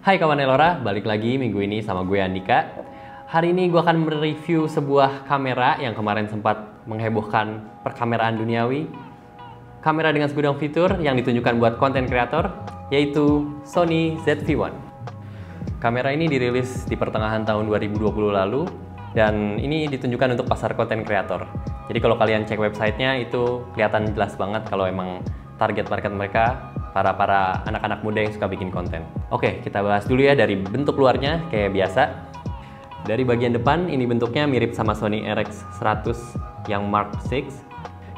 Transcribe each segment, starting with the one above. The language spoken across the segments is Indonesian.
Hai kawan Elora, balik lagi minggu ini sama gue Andika. Hari ini gue akan mereview sebuah kamera yang kemarin sempat menghebohkan perkameraan duniawi. Kamera dengan segudang fitur yang ditunjukkan buat konten kreator, yaitu Sony ZV-1. Kamera ini dirilis di pertengahan tahun 2020 lalu, dan ini ditunjukkan untuk pasar konten kreator. Jadi kalau kalian cek websitenya itu kelihatan jelas banget kalau emang target market mereka para anak-anak muda yang suka bikin konten. Oke, kita bahas dulu ya dari bentuk luarnya kayak biasa. Dari bagian depan ini bentuknya mirip sama Sony RX100 yang Mark VI,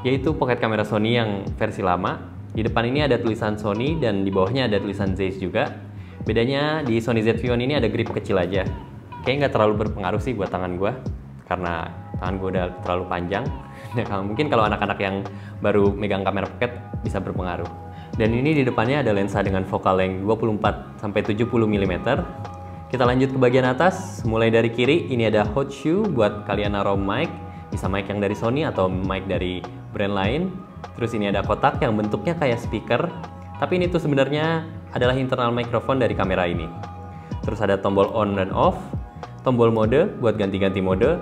yaitu pocket kamera Sony yang versi lama. Di depan ini ada tulisan Sony dan di bawahnya ada tulisan Zeiss juga. Bedanya di Sony ZV-1 ini ada grip kecil aja. Kayaknya nggak terlalu berpengaruh sih buat tangan gue, karena tangan gue udah terlalu panjang. Mungkin kalau anak-anak yang baru megang kamera pocket bisa berpengaruh. Dan ini di depannya ada lensa dengan focal length 24-70 mm. Kita lanjut ke bagian atas, mulai dari kiri ini ada hot shoe buat kalian naruh mic, bisa mic yang dari Sony atau mic dari brand lain. Terus ini ada kotak yang bentuknya kayak speaker, tapi ini tuh sebenarnya adalah internal microphone dari kamera ini. Terus ada tombol on dan off, tombol mode buat ganti-ganti mode,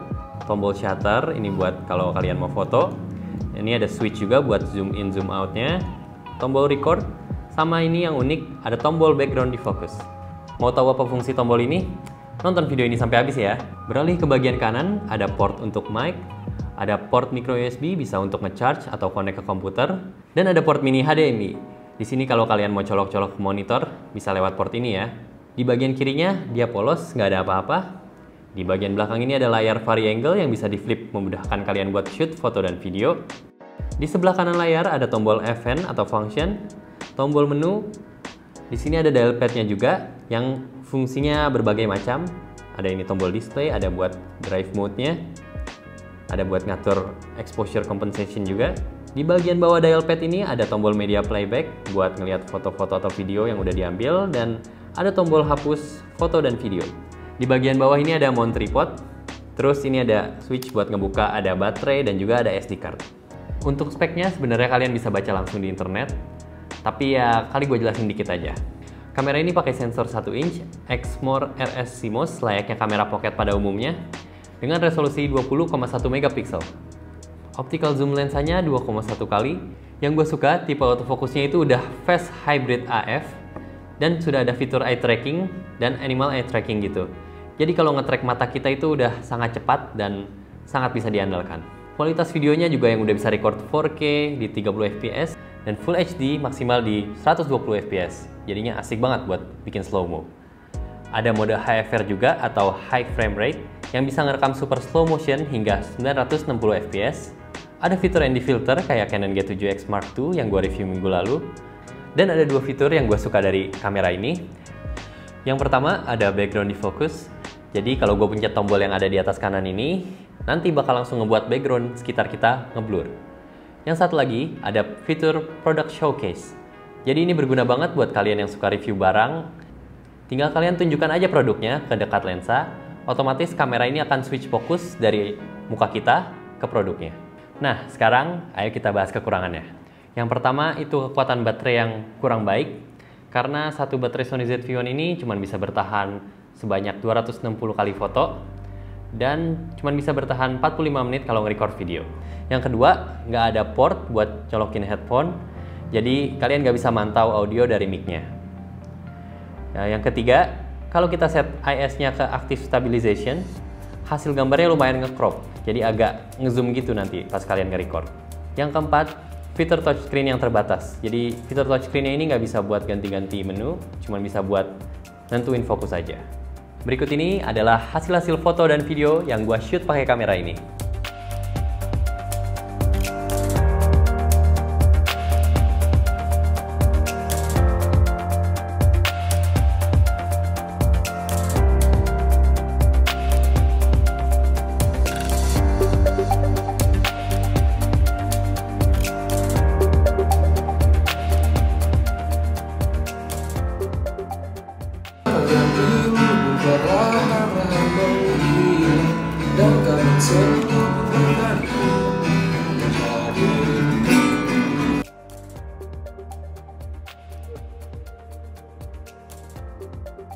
tombol shutter ini buat kalau kalian mau foto. Ini ada switch juga buat zoom in zoom outnya, tombol record, sama ini yang unik ada tombol background defocus. Mau tahu apa fungsi tombol ini? Nonton video ini sampai habis ya. Beralih ke bagian kanan, ada port untuk mic, ada port micro USB bisa untuk ngecharge atau connect ke komputer, dan ada port mini HDMI. Di sini kalau kalian mau colok-colok ke monitor bisa lewat port ini ya. Di bagian kirinya dia polos, nggak ada apa-apa. Di bagian belakang ini ada layar variangle yang bisa di flip memudahkan kalian buat shoot foto dan video. Di sebelah kanan layar ada tombol FN atau function, tombol menu. Di sini ada dial pad-nya juga yang fungsinya berbagai macam. Ada ini tombol display, ada buat drive mode-nya, ada buat ngatur exposure compensation juga. Di bagian bawah dial pad ini ada tombol media playback buat ngelihat foto-foto atau video yang udah diambil, dan ada tombol hapus foto dan video. Di bagian bawah ini ada mount tripod. Terus ini ada switch buat ngebuka, ada baterai, dan juga ada SD card. Untuk speknya sebenarnya kalian bisa baca langsung di internet, tapi ya kali gue jelasin dikit aja. Kamera ini pakai sensor 1 inch Exmor RS CMOS layaknya kamera pocket pada umumnya dengan resolusi 20,1 megapiksel. Optical zoom lensanya 2,1 kali. Yang gue suka tipe autofocusnya itu udah fast hybrid AF dan sudah ada fitur eye tracking dan animal eye tracking gitu. Jadi kalau nge-track mata kita itu udah sangat cepat dan sangat bisa diandalkan. Kualitas videonya juga yang udah bisa record 4K di 30 fps dan Full HD maksimal di 120 fps. Jadinya asik banget buat bikin slow-mo. Ada mode HFR juga atau High Frame Rate yang bisa ngerekam super slow motion hingga 960 fps. Ada fitur ND filter kayak Canon G7X Mark II yang gue review minggu lalu. Dan ada dua fitur yang gue suka dari kamera ini. Yang pertama ada background defocus. Jadi kalau gue pencet tombol yang ada di atas kanan ini, nanti bakal langsung ngebuat background sekitar kita ngeblur. Yang satu lagi ada fitur product showcase. Jadi ini berguna banget buat kalian yang suka review barang. Tinggal kalian tunjukkan aja produknya ke dekat lensa, otomatis kamera ini akan switch fokus dari muka kita ke produknya. Nah, sekarang ayo kita bahas kekurangannya. Yang pertama itu kekuatan baterai yang kurang baik, karena satu baterai Sony ZV-1 ini cuma bisa bertahan sebanyak 260 kali foto dan cuma bisa bertahan 45 menit kalau nge-record video. Yang kedua, nggak ada port buat colokin headphone, jadi kalian nggak bisa mantau audio dari mic-nya. Nah, yang ketiga, kalau kita set IS-nya ke active stabilization, hasil gambarnya lumayan nge-crop, jadi agak nge-zoom gitu nanti pas kalian nge-record. Yang keempat, fitur touchscreen yang terbatas. Jadi fitur touchscreen-nya ini nggak bisa buat ganti-ganti menu, cuma bisa buat nentuin fokus aja. Berikut ini adalah hasil-hasil foto dan video yang gua shoot pakai kamera ini.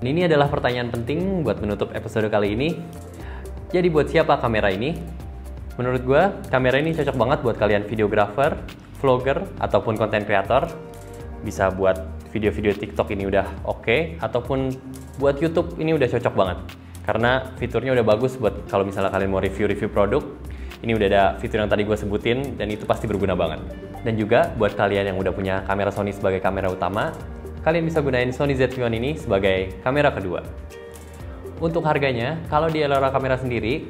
Ini adalah pertanyaan penting buat menutup episode kali ini. Jadi buat siapa kamera ini? Menurut gue, kamera ini cocok banget buat kalian videographer, vlogger, ataupun content creator. Bisa buat video-video TikTok ini udah oke, ataupun buat YouTube ini udah cocok banget. Karena fiturnya udah bagus buat kalau misalnya kalian mau review-review produk. Ini udah ada fitur yang tadi gue sebutin, dan itu pasti berguna banget. Dan juga buat kalian yang udah punya kamera Sony sebagai kamera utama, kalian bisa gunain Sony ZV-1 ini sebagai kamera kedua. Untuk harganya, kalau di Elora kamera sendiri,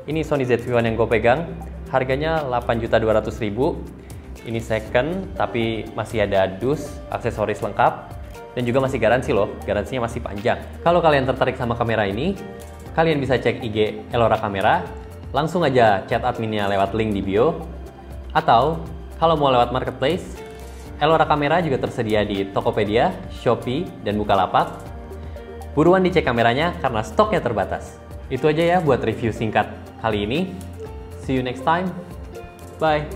ini Sony ZV-1 yang gue pegang, harganya 8.200.000. Ini second, tapi masih ada dus, aksesoris lengkap, dan juga masih garansi loh, garansinya masih panjang. Kalau kalian tertarik sama kamera ini, kalian bisa cek IG Elora Kamera, langsung aja chat adminnya lewat link di bio, atau kalau mau lewat marketplace, Elora Kamera juga tersedia di Tokopedia, Shopee, dan Bukalapak. Buruan dicek kameranya karena stoknya terbatas. Itu aja ya buat review singkat kali ini. See you next time. Bye.